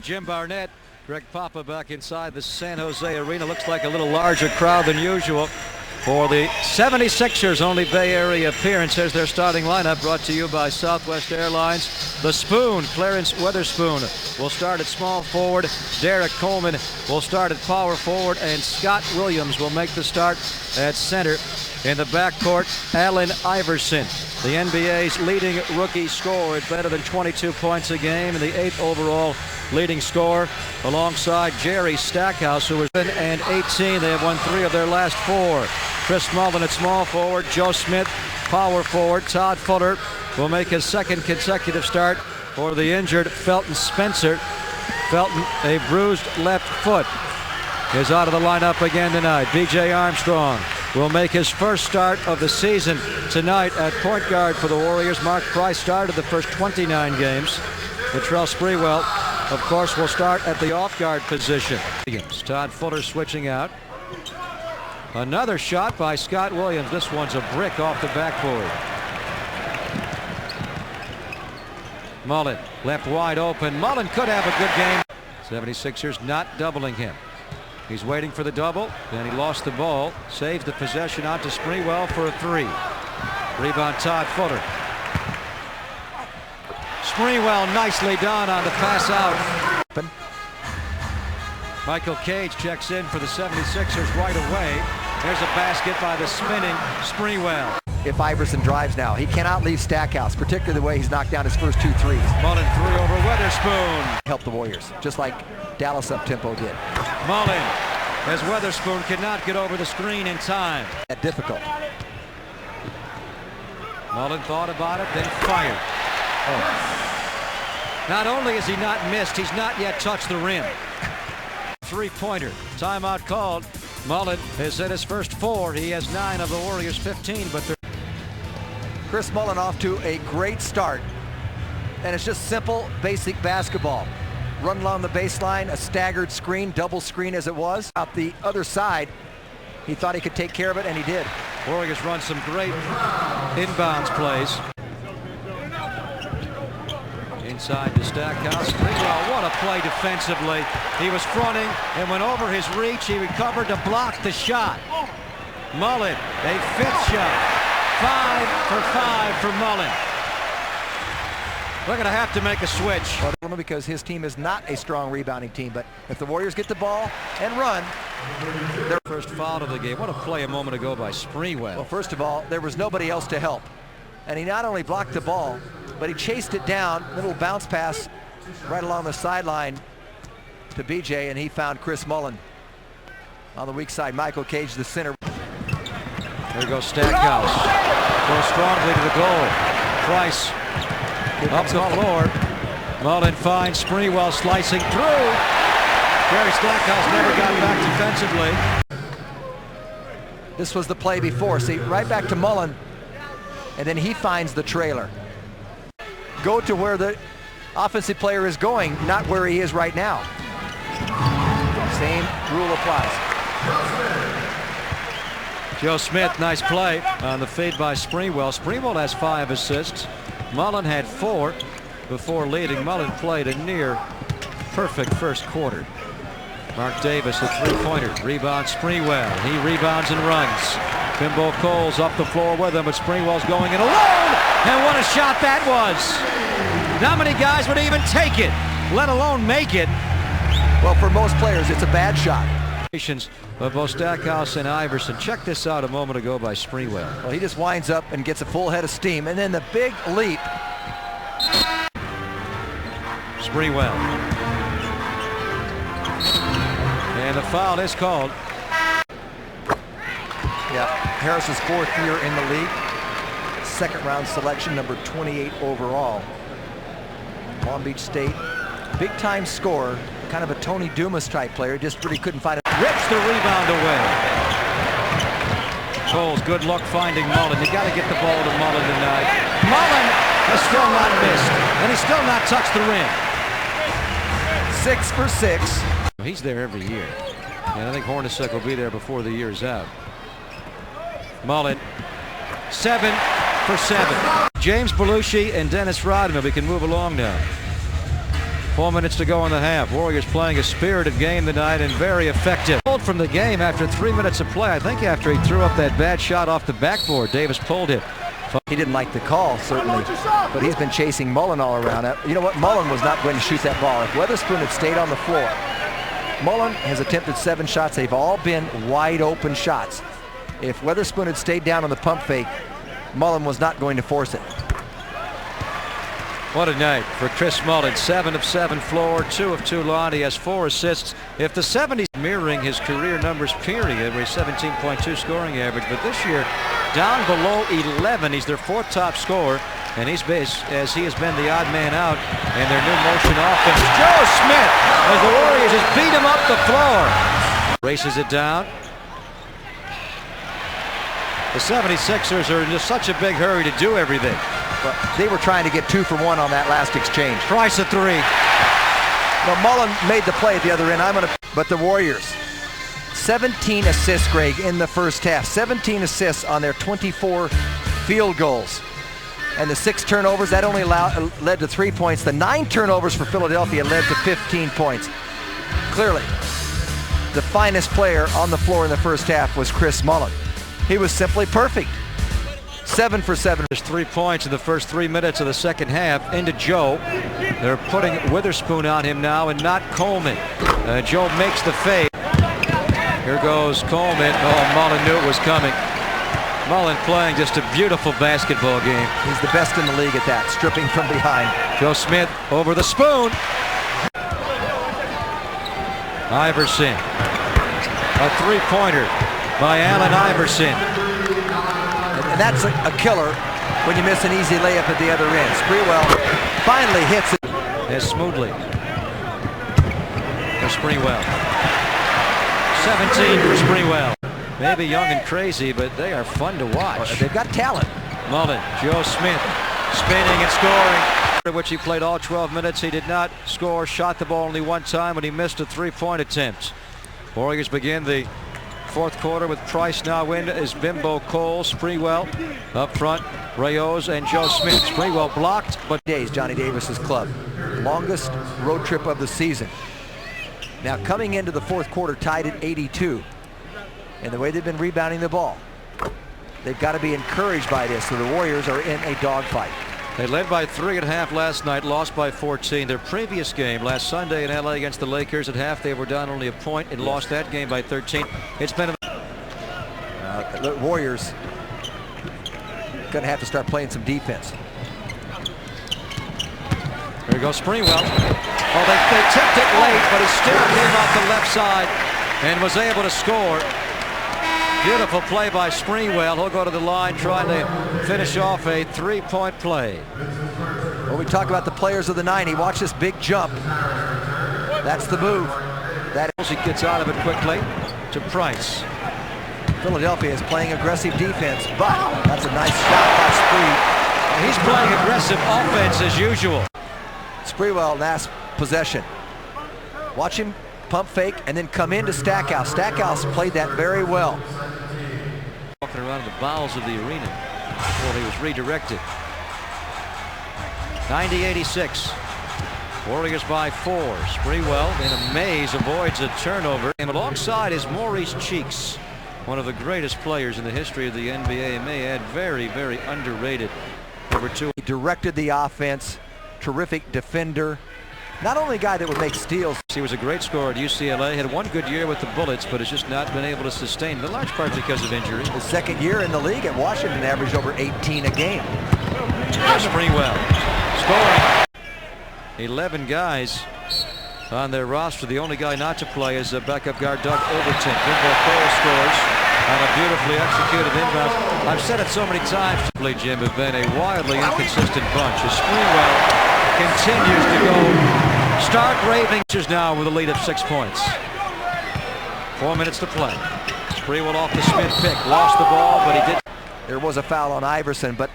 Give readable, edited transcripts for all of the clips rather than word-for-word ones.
Jim Barnett, Greg Papa back inside the San Jose Arena. Looks like a little larger crowd than usual for the 76ers only Bay Area appearance. Here's their starting lineup, brought to you by Southwest Airlines. The Spoon, Clarence Weatherspoon, will start at small forward. Derek Coleman will start at power forward, and Scott Williams will make the start at center. In the backcourt, Allen Iverson, the NBA's leading rookie scorer at better than 22 points a game, and the 8th overall leading scorer, alongside Jerry Stackhouse, who was 7 and 18. They have won 3 of their last 4. Chris Mullin at small forward, Joe Smith power forward. Todd Fuller will make his 2nd consecutive start for the injured Felton Spencer. Felton, a bruised left foot, is out of the lineup again tonight. B.J. Armstrong will make his first start of the season tonight at point guard for the Warriors. Mark Price started the first 29 games. Latrell Sprewell, of course, will start at the off-guard position. Todd Fuller switching out. Another shot by Scott Williams. This one's a brick off the backboard. Mullin left wide open. Mullin could have a good game. 76ers not doubling him. He's waiting for the double, then he lost the ball. Saves the possession out to Sprewell for a 3. Rebound Todd Fuller. Sprewell nicely done on the pass out. Michael Cage checks in for the 76ers right away. There's a basket by the spinning Sprewell. If Iverson drives now, he cannot leave Stackhouse, particularly the way he's knocked down his first 2 threes. Mullin 3 over Weatherspoon. Help the Warriors, just like Dallas up-tempo did. Mullin, as Weatherspoon cannot get over the screen in time. Difficult. Mullin thought about it, then fired. Not only has he not missed, he's not yet touched the rim. 3-pointer. Timeout called. Mullin has hit his first 4. He has 9 of the Warriors' 15, but they're... Chris Mullin off to a great start. And it's just simple, basic basketball. Run along the baseline, a staggered screen, double screen as it was. Out the other side, he thought he could take care of it, and he did. Warriors run some great inbounds plays. Inside to Stackhouse. What a play defensively. He was fronting and went over his reach. He recovered to block the shot. Mullin, a 5th shot. 5 for 5 for Mullin. We're going to have to make a switch. Because his team is not a strong rebounding team, but if the Warriors get the ball and run, their first foul of the game. What a play a moment ago by Sprewell. Well, first of all, there was nobody else to help. And he not only blocked the ball, but he chased it down, little bounce pass right along the sideline to BJ, and he found Chris Mullin. On the weak side, Michael Cage, the center. There goes Stackhouse. Goes strongly to the goal. Price up the floor. Mullin finds Sprewell slicing through. Jerry Stackhouse never got back defensively. This was the play before. See, right back to Mullin, and then he finds the trailer. Go to where the offensive player is going, not where he is right now. Same rule applies. Joe Smith, nice play on the fade by Sprewell. Sprewell has 5 assists. Mullin had 4 before leading. Mullin played a near perfect first quarter. Mark Davis, a 3-pointer. Rebound Sprewell. He rebounds and runs. Bimbo Cole's up the floor with him, but Sprewell's going in alone. And what a shot that was. Not many guys would even take it, let alone make it. Well, for most players, it's a bad shot. Of both Stackhouse and Iverson. Check this out a moment ago by Sprewell. Well, he just winds up and gets a full head of steam, and then the big leap. Sprewell. And the foul is called. Yeah, Harris's 4th year in the league. 2nd round selection, number 28 overall. Long Beach State, big time scorer, kind of a Tony Dumas type player, just really couldn't find it. Rips the rebound away. Cole's good luck finding Mullin. You got to get the ball to Mullin tonight. Mullin has still not missed, and he's still not touched the rim. 6 for 6. He's there every year, and I think Hornacek will be there before the year's out. Mullin, 7 for 7. James Belushi and Dennis Rodman. We can move along now. 4 minutes to go in the half. Warriors playing a spirited game tonight and very effective. Pulled from the game after 3 minutes of play. I think after he threw up that bad shot off the backboard, Davis pulled it. He didn't like the call, certainly, but he's been chasing Mullin all around. You know what? Mullin was not going to shoot that ball. If Weatherspoon had stayed on the floor, Mullin has attempted 7 shots. They've all been wide open shots. If Weatherspoon had stayed down on the pump fake, Mullin was not going to force it. What a night for Chris Mullin. 7 of 7 floor, 2 of 2 line. He has 4 assists. If the 70s mirroring his career numbers, period, where he's 17.2 scoring average, but this year down below 11. He's their 4th top scorer, and he's as he has been the odd man out in their new motion offense. Joe Smith, as the Warriors just beat him up the floor. Races it down. The 76ers are in just such a big hurry to do everything. But they were trying to get 2 for 1 on that last exchange. Price of 3. Well, Mullin made the play at the other end. But the Warriors, 17 assists, Greg, in the first half. 17 assists on their 24 field goals. And the 6 turnovers, that only led to 3 points. The 9 turnovers for Philadelphia led to 15 points. Clearly, the finest player on the floor in the first half was Chris Mullin. He was simply perfect. 7 for 7. There's 3 points in the first 3 minutes of the second half into Joe. They're putting Witherspoon on him now and not Coleman. Joe makes the fade. Here goes Coleman. Oh, Mullin knew it was coming. Mullin playing just a beautiful basketball game. He's the best in the league at that, stripping from behind. Joe Smith over the spoon. Iverson. A 3-pointer by Allen Iverson. And that's a killer when you miss an easy layup at the other end. Sprewell finally hits it. As smoothly. For Sprewell. 17 for Sprewell. Maybe young and crazy, but they are fun to watch. They've got talent. Mullin, Joe Smith, spinning and scoring. Which he played all 12 minutes. He did not score, shot the ball only 1 time, and he missed a 3-point attempt. Warriors begin the 4th quarter with Price now in as Bimbo Cole, Sprewell up front, Rayos and Joe Smith. Sprewell blocked, but Johnny Davis's club. Longest road trip of the season. Now coming into the 4th quarter tied at 82. And the way they've been rebounding the ball, they've got to be encouraged by this. So the Warriors are in a dogfight. They led by 3 at half last night, lost by 14. Their previous game last Sunday in LA against the Lakers, at half they were down only a point and lost that game by 13. It's been the Warriors going to have to start playing some defense. There goes Sprewell. Oh, they tipped it late, but he still came off the left side and was able to score. Beautiful play by Sprewell. He'll go to the line trying to finish off a 3-point play. Well, we talk about the players of the 90. Watch this big jump. That's the move. He gets out of it quickly to Price. Philadelphia is playing aggressive defense, but that's a nice shot by Sprewell. He's playing aggressive offense as usual. Sprewell, last possession. Watch him pump fake and then come into Stackhouse. Stackhouse played that very well. Walking around the bowels of the arena before he was redirected. 90-86. Warriors by 4. Sprewell in a maze avoids a turnover. And alongside is Maurice Cheeks, one of the greatest players in the history of the NBA. May add very, very underrated. Number 2. He directed the offense. Terrific defender. Not only a guy that would make steals. He was a great scorer at UCLA. Had 1 good year with the Bullets, but has just not been able to sustain, in large part because of injury. His 2nd year in the league at Washington averaged over 18 a game. Sprewell scoring. 11 guys on their roster. The only guy not to play is backup guard Doug Overton. Bimbo Cole scores on a beautifully executed inbound. I've said it so many times. Jim have been a wildly inconsistent bunch. As Sprewell continues to go stark raving now with a lead of 6 points. 4 minutes to play. Sprewell off the Smith pick. Lost the ball, but he did. There was a foul on Iverson, but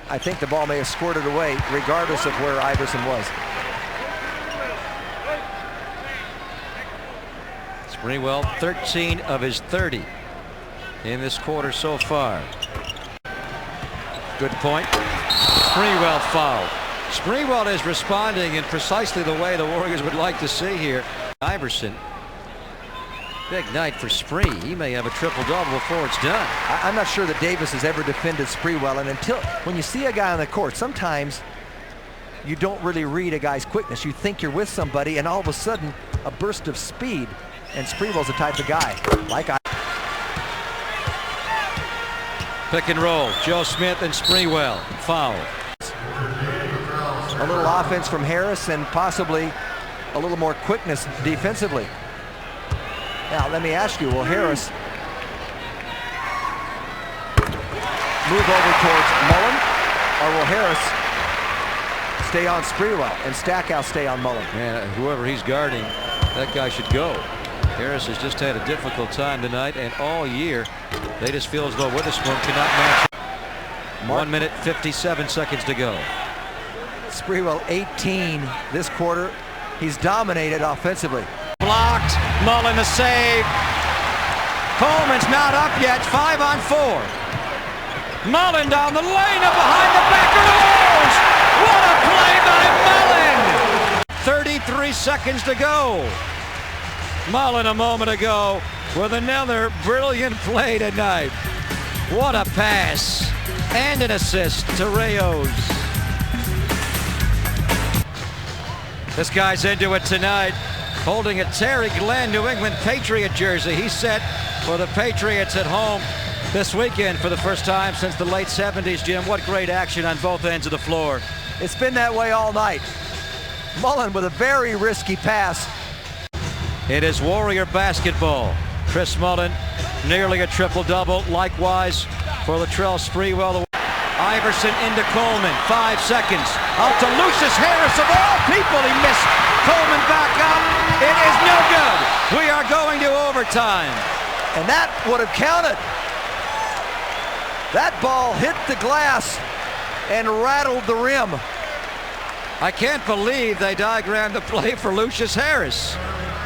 I think the ball may have squirted away regardless of where Iverson was. Sprewell 13 of his 30 in this quarter so far. Good point. Sprewell fouled. Sprewell is responding in precisely the way the Warriors would like to see here. Iverson. Big night for Spree. He may have a triple-double before it's done. I'm not sure that Davis has ever defended Sprewell, and when you see a guy on the court, sometimes you don't really read a guy's quickness. You think you're with somebody, and all of a sudden, a burst of speed, and Sprewell's the type of guy. Pick and roll. Joe Smith and Sprewell. Foul. A little offense from Harris and possibly a little more quickness defensively. Now, let me ask you, will Harris move over towards Mullin, or will Harris stay on Sprewell and Stackhouse stay on Mullin? Man, whoever he's guarding, that guy should go. Harris has just had a difficult time tonight, and all year, they just feel as though Witherspoon cannot match. 1 minute, 57 seconds to go. Sprewell 18 this quarter. He's dominated offensively. Blocked. Mullin the save. Coleman's not up yet. 5 on 4. Mullin down the lane and behind the back of the walls. What a play by Mullin! 33 seconds to go. Mullin a moment ago with another brilliant play tonight. What a pass and an assist to Rayos. This guy's into it tonight, holding a Terry Glenn New England Patriot jersey. He's set for the Patriots at home this weekend for the first time since the late 70s, Jim. What great action on both ends of the floor. It's been that way all night. Mullin with a very risky pass. It is Warrior basketball. Chris Mullin, nearly a triple-double. Likewise for Latrell Sprewell. Iverson into Coleman, 5 seconds. Out to Lucius Harris, of all people, he missed. Coleman back up. It is no good. We are going to overtime. And that would have counted. That ball hit the glass and rattled the rim. I can't believe they diagrammed the play for Lucius Harris.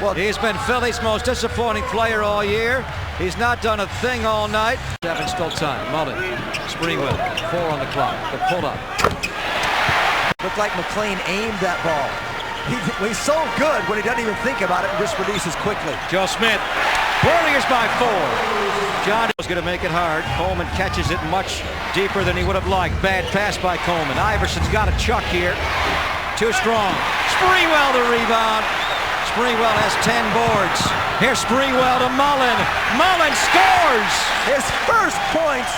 Well, he's been Philly's most disappointing player all year. He's not done a thing all night. 7 still time. Mullin, Sprewell, 4 on the clock. The pull-up. Looked like McLean aimed that ball. He's so good when he doesn't even think about it and just releases quickly. Joe Smith, Warriors by 4. John is going to make it hard. Coleman catches it much deeper than he would have liked. Bad pass by Coleman. Iverson's got a chuck here. Too strong. Sprewell the rebound. Sprewell has 10 boards. Here's Sprewell to Mullin. Mullin scores! His first points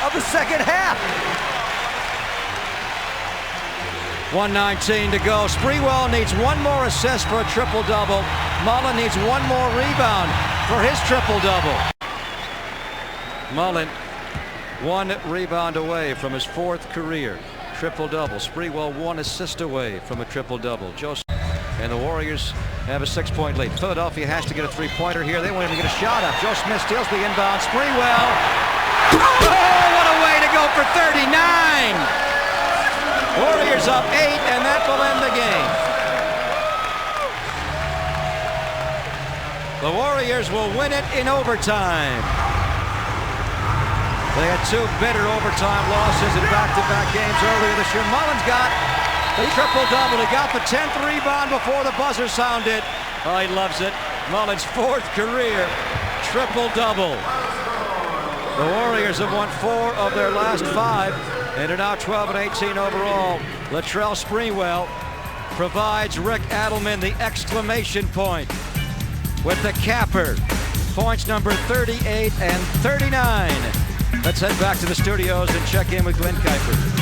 of the second half. 1:19 to go. Sprewell needs 1 more assist for a triple-double. Mullin needs 1 more rebound for his triple-double. Mullin 1 rebound away from his 4th career triple-double. Sprewell 1 assist away from a triple-double. And the Warriors have a 6-point lead. Philadelphia has to get a 3-pointer here. They won't even get a shot up. Joe Smith steals the inbound. Sprewell. Oh, what a way to go for 39! Warriors up 8, and that will end the game. The Warriors will win it in overtime. They had 2 bitter overtime losses in back-to-back games earlier this year. Mullin's got the triple-double. He got the 10th rebound before the buzzer sounded. Oh, he loves it. Mullin's 4th career triple-double. The Warriors have won 4 of their last 5 and are now 12-18 overall. Latrell Sprewell provides Rick Adelman the exclamation point with the capper. Points number 38 and 39. Let's head back to the studios and check in with Glenn Kuiper.